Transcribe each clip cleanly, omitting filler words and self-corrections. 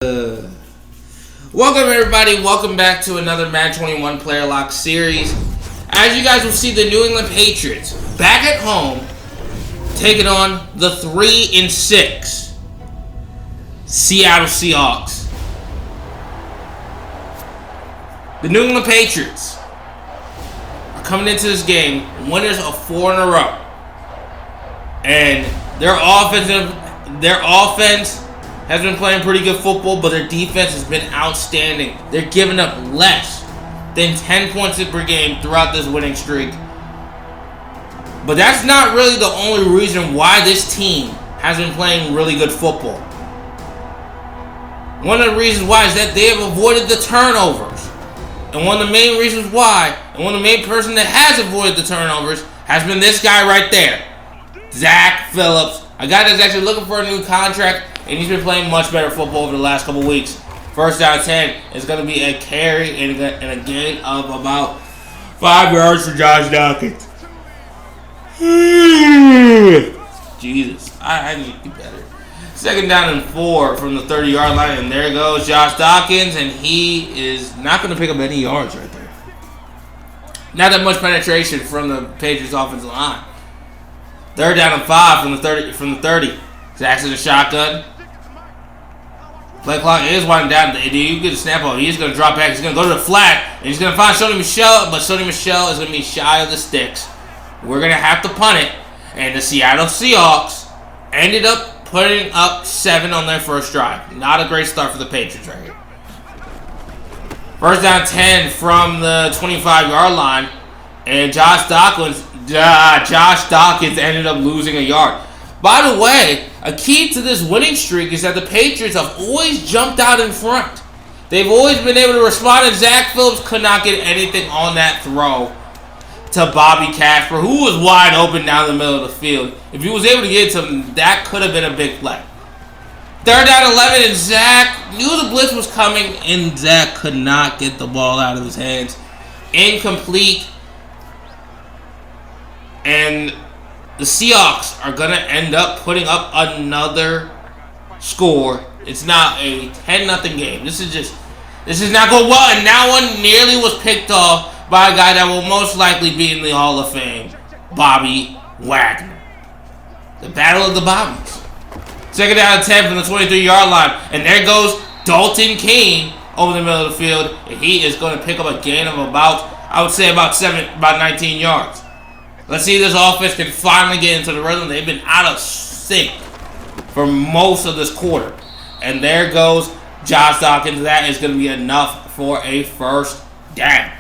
Welcome everybody, welcome back to another Madden 21 Player Lock series. As you guys will see, the New England Patriots back at home taking on the 3-6 Seattle Seahawks. The New England Patriots are coming into this game winners of 4 in a row. And their offense has been playing pretty good football, but their defense has been outstanding. They're giving up less than 10 points per game throughout this winning streak. But that's not really the only reason why this team has been playing really good football. One of the reasons why is that they have avoided the turnovers. And one of the main reasons why, and one of the main person that has avoided the turnovers, has been this guy right there, Zach Phillips, a guy that's actually looking for a new contract. And he's been playing much better football over the last couple weeks. First down 10 is going to be a carry and a gain of about 5 yards for Josh Dawkins. Jesus, I need to be better. Second down and 4 from the 30-yard line, and there goes Josh Dawkins, and he is not going to pick up any yards right there. Not that much penetration from the Patriots offensive line. Third down and 5 from the 30. Zach's in the shotgun. Play clock is winding down. You get a snap off. He's going to drop back. He's going to go to the flat. And he's going to find Sony Michel. But Sony Michel is going to be shy of the sticks. We're going to have to punt it. And the Seattle Seahawks ended up putting up 7 on their first drive. Not a great start for the Patriots right here. First down 10 from the 25-yard line. And Josh Dawkins ended up losing a yard. By the way, a key to this winning streak is that the Patriots have always jumped out in front. They've always been able to respond, and Zach Phillips could not get anything on that throw to Bobby Casper, who was wide open down the middle of the field. If he was able to get to him, that could have been a big play. Third down 11, and Zach knew the blitz was coming, and Zach could not get the ball out of his hands. Incomplete. And the Seahawks are going to end up putting up another score. It's not a 10-0 game. This is not going well. And that one nearly was picked off by a guy that will most likely be in the Hall of Fame, Bobby Wagner. The battle of the Bobbies. Second down 10 from the 23-yard line. And there goes Dalton King over the middle of the field. And he is going to pick up a gain of about 19 yards. Let's see if this offense can finally get into the rhythm. They've been out of sync for most of this quarter. And there goes Josh Dawkins. That is going to be enough for a first down.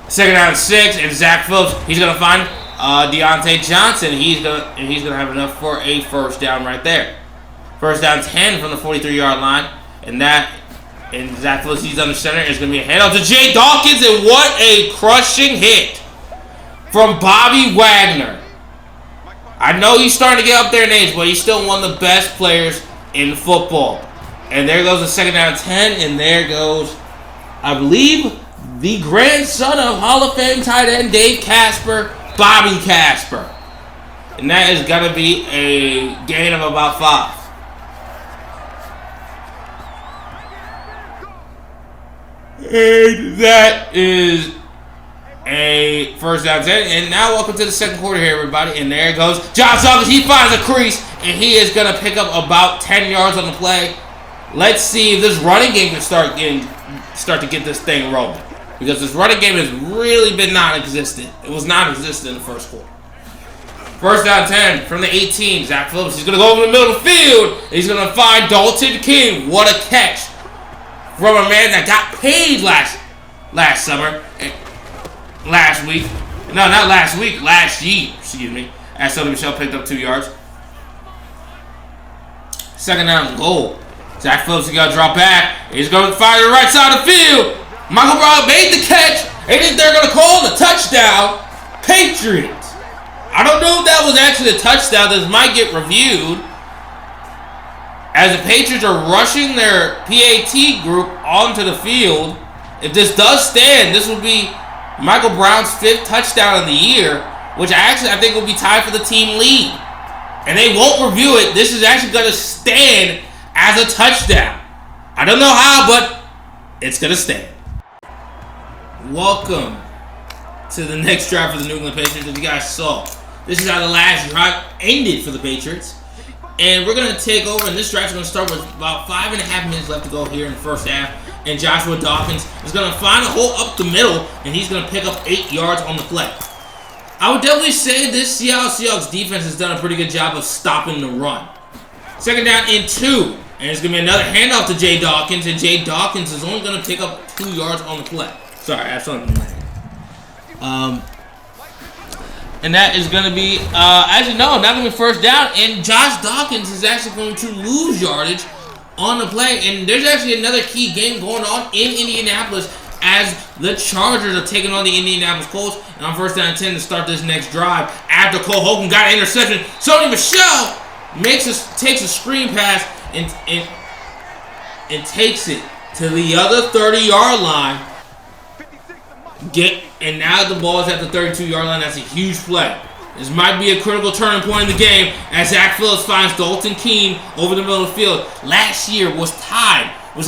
Second down 6, and Zach Phillips, he's going to find Deontay Johnson. He's going to have enough for a first down right there. First down 10 from the 43-yard line. And Zach Phillips, he's under center. It's going to be a handoff to Jay Dawkins. And what a crushing hit from Bobby Wagner. I know he's starting to get up there in age, but he's still one of the best players in football. And there goes the second down 10, and there goes, I believe, the grandson of Hall of Fame tight end Dave Casper, Bobby Casper. And that is going to be a gain of about 5. And that is a first down 10. And now welcome to the second quarter here, everybody. And there goes Josh Dawkins. He finds a crease, and he is going to pick up about 10 yards on the play. Let's see if this running game can start to get this thing rolling. Because this running game has really been non-existent. It was non-existent in the first quarter. First down 10 from the 18. Zach Phillips, he's going to go over the middle of the field. He's going to find Dalton King. What a catch from a man that got paid last summer. Last week. No, not last week. Last year. Excuse me. As Sony Michel picked up 2 yards. Second down goal. Zach Phillips, he got to drop back. He's going to fire the right side of the field. Michael Brown made the catch. And then they're going to call the touchdown. Patriots. I don't know if that was actually a touchdown. This might get reviewed. As the Patriots are rushing their PAT group onto the field. If this does stand, this will be Michael Brown's 5th touchdown of the year, which I think will be tied for the team lead. And they won't review it. This is actually going to stand as a touchdown. I don't know how, but it's going to stand. Welcome to the next drive for the New England Patriots. As you guys saw, this is how the last drive ended for the Patriots. And we're going to take over, and this drive is going to start with about 5.5 minutes left to go here in the first half. And Joshua Dawkins is going to find a hole up the middle, and he's going to pick up 8 yards on the play. I would definitely say this Seattle Seahawks defense has done a pretty good job of stopping the run. Second down and 2. And it's going to be another handoff to Jay Dawkins, and Jay Dawkins is only going to pick up 2 yards on the play. Sorry, I have something in my head. And that is going to be, as you know, not going to be first down. And Josh Dawkins is actually going to lose yardage on the play. And there's actually another key game going on in Indianapolis as the Chargers are taking on the Indianapolis Colts. And on first down and 10 to start this next drive, after Cole Holcomb got an interception, Sony Michel takes a screen pass and takes it to the other 30-yard line. And now the ball is at the 32-yard line. That's a huge play. This might be a critical turning point in the game as Zach Phillips finds Dalton Keene over the middle of the field. Last year was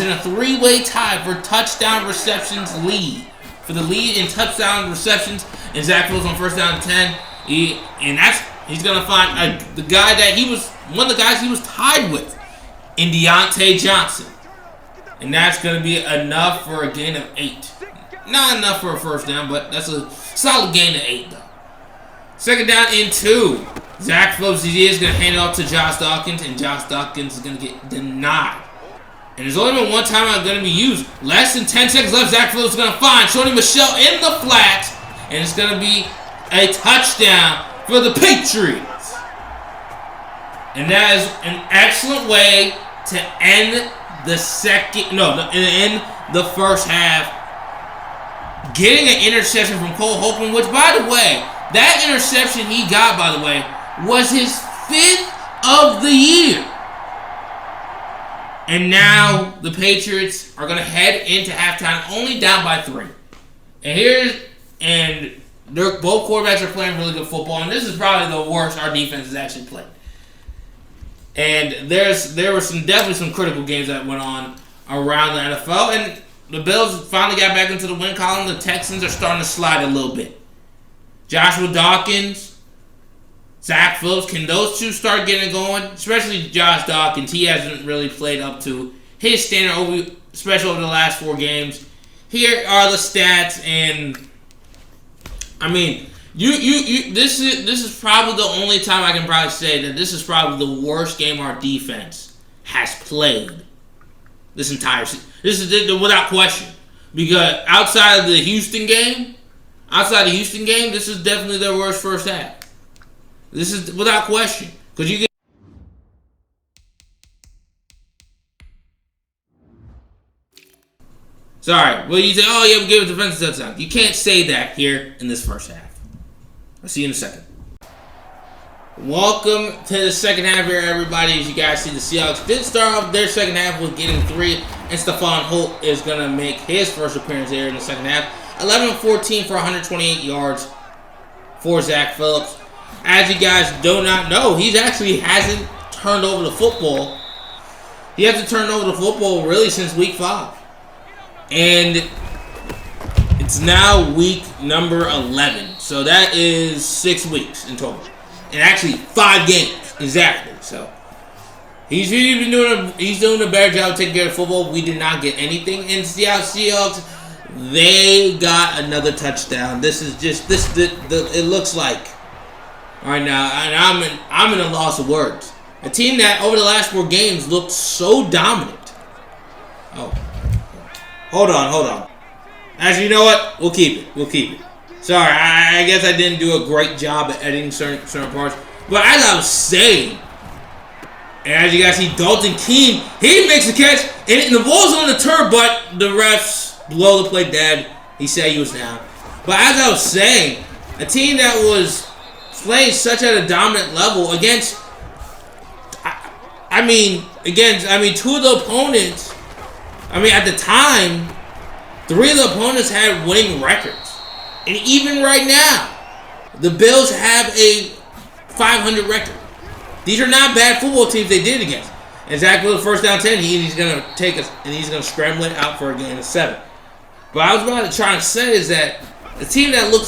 in a 3-way tie for touchdown receptions lead. For the lead in touchdown receptions, and Zach Phillips on first down and 10. He's going to find the guy that one of the guys he was tied with, in Deontay Johnson. And that's going to be enough for a gain of 8. Not enough for a first down, but that's a solid gain of 8, though. Second down and 2. Zach Phillips is going to hand it off to Josh Dawkins, and Josh Dawkins is going to get denied. And there's only been one time I'm going to be used. Less than 10 seconds left. Zach Phillips is going to find Sony Michel in the flat, and it's going to be a touchdown for the Patriots. And that is an excellent way to end the first half. Getting an interception from Cole Holcomb, which, by the way, that interception he got, by the way, was his 5th of the year. And now the Patriots are going to head into halftime only down by 3. And both quarterbacks are playing really good football, and this is probably the worst our defense has actually played. And there were definitely some critical games that went on around the NFL, and the Bills finally got back into the win column. The Texans are starting to slide a little bit. Joshua Dawkins, Zach Phillips, can those two start getting going? Especially Josh Dawkins. He hasn't really played up to his standard, especially over the last 4 games. Here are the stats, and I mean, this is probably the only time I can probably say that this is probably the worst game our defense has played this entire season. This is without question, because outside of the Houston game, this is definitely their worst first half. This is without question, because you get. Sorry, well, you say, oh yeah, we gave a defensive touchdown. You can't say that here in this first half. I'll see you in a second. Welcome to the second half here, everybody. As you guys see, the Seahawks did start off their second half with getting 3, and Stephon Holt is going to make his first appearance here in the second half. 11-14 for 128 yards for Zach Phillips. As you guys do not know, he actually hasn't turned over the football. He hasn't turned over the football really since week 5. And it's now week number 11. So that is 6 weeks in total. And actually 5 games exactly. So he's really been doing a better job taking care of football. We did not get anything in Seattle Seahawks. They got another touchdown. This is just it looks like right now, and I'm in a loss of words. A team that over the last 4 games looked so dominant. Oh, hold on. Actually, you know what? We'll keep it. Sorry, I guess I didn't do a great job at editing certain parts. But as I was saying, and as you guys see, Dalton Keene, he makes a catch, and the ball's on the turf, but the refs blow the play dead. He said he was down. But as I was saying, a team that was playing such at a dominant level against, two of the opponents, at the time, 3 of the opponents had winning records. And even right now, the Bills have a 500 record. These are not bad football teams they did against. And Zach Phillips first down 10, he's gonna take us and he's gonna scramble it out for a gain of 7. But I was about to try and say is that the team that looked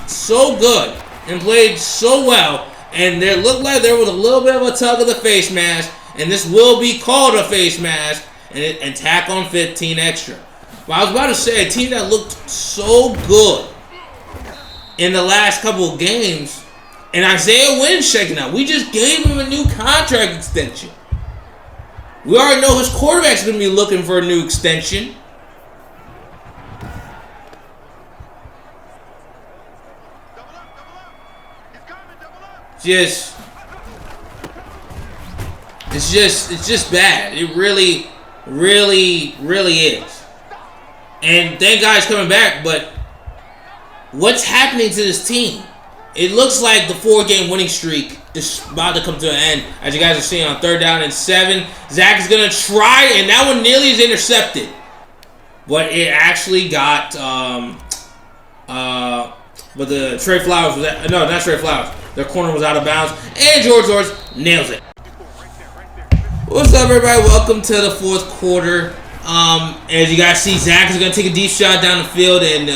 so good and played so well, and there looked like there was a little bit of a tug of the face mask, and this will be called a face mask, and tack on 15 extra. But I was about to say a team that looked so good in the last couple of games, and Isaiah Wynn's checking out. We just gave him a new contract extension. We already know his quarterback's going to be looking for a new extension. It's just bad. It really is. And thank God he's coming back, but what's happening to this team? It looks like the 4-game winning streak is about to come to an end. As you guys are seeing on 3rd down and 7, Zach is going to try, and that one nearly is intercepted. But it actually got, but the Trey Flowers was at, no, not Trey Flowers. Their corner was out of bounds, and George nails it. What's up, everybody? Welcome to the 4th quarter. As you guys see, Zach is going to take a deep shot down the field, and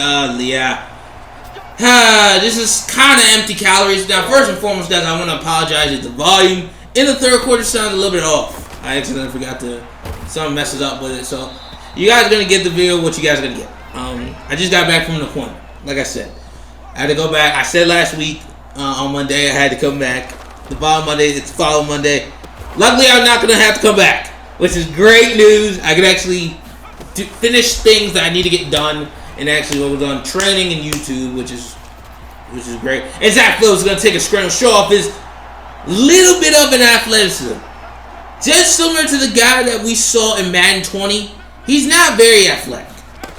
this is kind of empty calories. Now, first and foremost, guys, I want to apologize that the volume in the 3rd quarter sounded a little bit off. I accidentally forgot to, something messes up with it. So, you guys are going to get the video, what you guys are going to get. I just got back from an appointment, like I said. I had to go back. I said last week on Monday I had to come back. The following Monday, it's the following Monday. Luckily, I'm not going to have to come back, which is great news. I can actually finish things that I need to get done, and actually what was on training and YouTube, which is great. And Zach Phillips is going to take a scramble, show off his little bit of an athleticism. Just similar to the guy that we saw in Madden 20. He's not very athletic.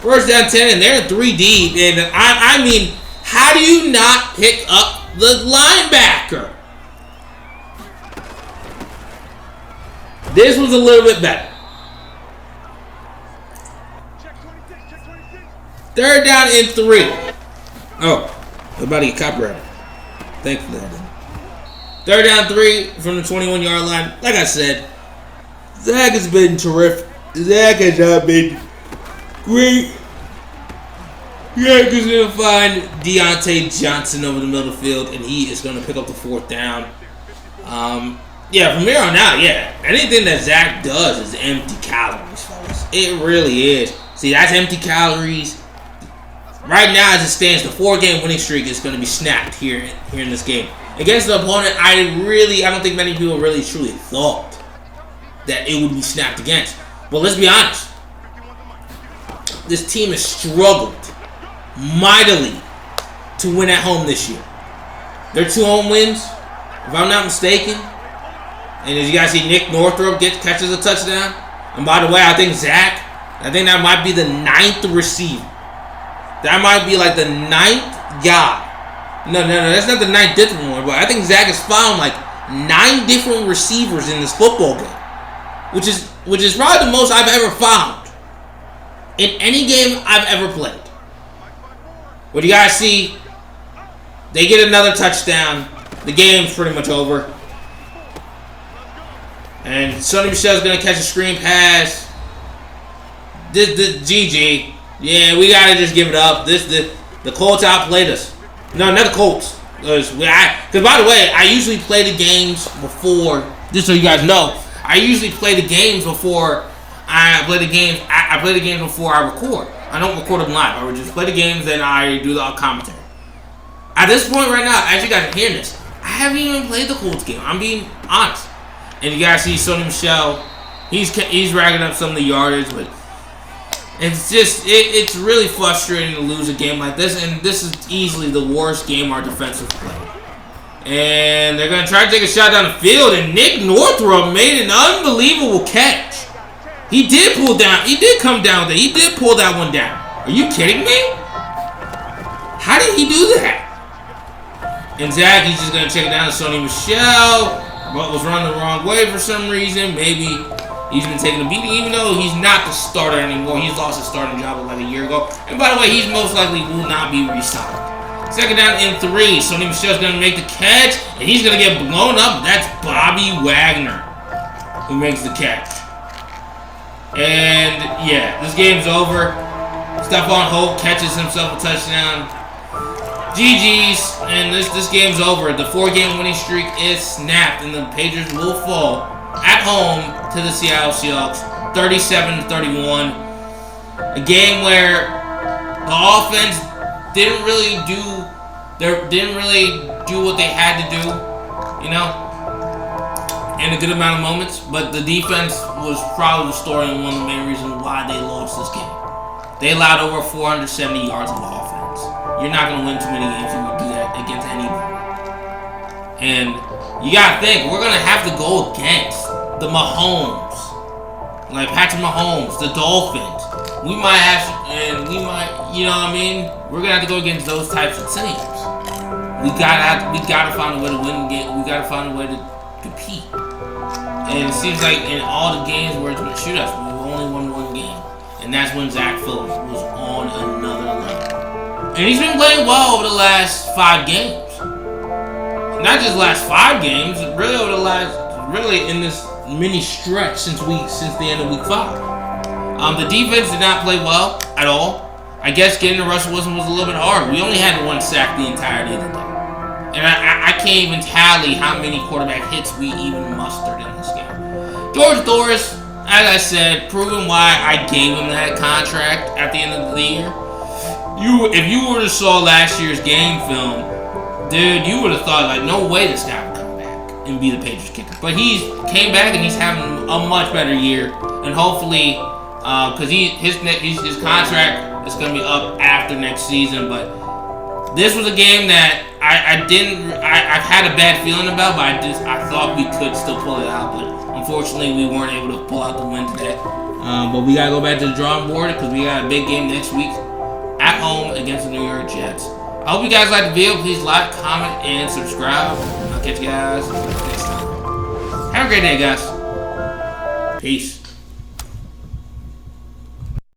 First down 10, and they're 3 deep. And I mean, how do you not pick up the linebacker? This was a little bit better. 3rd down and 3. Oh, I'm about to get copyrighted. Thankfully I didn't. 3rd down 3 from the 21-yard line. Like I said, Zach has been terrific. Zach has not been great. Zach is going to find Deontay Johnson over the middle of the field, and he is going to pick up the 4th down. Yeah, from here on out, yeah, anything that Zach does is empty calories, fellas. It really is. See, that's empty calories. Right now, as it stands, the 4-game winning streak is going to be snapped here in this game. Against the opponent, I don't think many people really truly thought that it would be snapped against. But let's be honest. This team has struggled mightily to win at home this year. Their 2 home wins, if I'm not mistaken. And as you guys see, Nick Northrup catches a touchdown. And by the way, I think that might be the 9th receiver. That might be like the 9th guy. No, that's not the 9th different one. But I think Zach has found like 9 different receivers in this football game. Which is probably the most I've ever found in any game I've ever played. What you guys see, they get another touchdown. The game's pretty much over. And Sonny Michel's going to catch a screen pass. GG. Yeah, we got to just give it up. The Colts outplayed us. No, not the Colts. Because by the way, I usually play the games before, just so you guys know, I usually play the games before I play the games. I play the games before I record. I don't record them live. I would just play the games, then I do the commentary. At this point right now, as you guys are hearing this, I haven't even played the Colts game. I'm being honest. And you guys see Sonny Michel, he's racking up some of the yardage, but it's really frustrating to lose a game like this, and this is easily the worst game our defense has played. And they're going to try to take a shot down the field, and Nick Northrup made an unbelievable catch. He did come down there. He did pull that one down. Are you kidding me? How did he do that? And Zach, he's just going to check it down to Sonny Michel. But was running the wrong way for some reason. Maybe he's been taking a beating, even though he's not the starter anymore. He's lost his starting job like a year ago. And by the way, he's most likely will not be re-signed. 2nd down and 3. Sonny Michel's going to make the catch, and he's going to get blown up. That's Bobby Wagner. who makes the catch. And yeah, this game's over. Stephon Hope catches himself a touchdown. GG's, and this game's over. The 4-game winning streak is snapped, and the Patriots will fall at home to the Seattle Seahawks, 37-31. A game where the offense didn't really do what they had to do, you know, in a good amount of moments. But the defense was probably the story and one of the main reasons why they lost this game. They allowed over 470 yards of offense. You're not going to win too many games if you do that against anybody. And you got to think, we're going to have to go against the Mahomes, like Patrick Mahomes, the Dolphins. We might have, you know what I mean? We're going to have to go against those types of teams. We gotta find a way to win the game. We gotta find a way to compete. And it seems like in all the games where it's been shootouts, we've only won one game. And that's when Zach Phillips was on another level. And he's been playing well over the last 5 games. Not just the last 5 games, really over the last, in this mini stretch since the end of week 5. The defense did not play well at all. I guess getting to Russell Wilson was a little bit hard. We only had 1 sack the entirety of the day. And I can't even tally how many quarterback hits we even mustered in this game. George Doris, as I said, proving why I gave him that contract at the end of the year. If you would have saw last year's game film, dude, you would have thought, like, no way this guy would come back and be the Patriots kicker. But he came back and he's having a much better year. And hopefully, because his contract is going to be up after next season. But this was a game that I had a bad feeling about, but I thought we could still pull it out. But unfortunately, we weren't able to pull out the win today. But we got to go back to the drawing board because we got a big game next week at home against the New York Jets. I hope you guys liked the video. Please like, comment, and subscribe. I'll catch you guys next time. Have a great day, guys. Peace.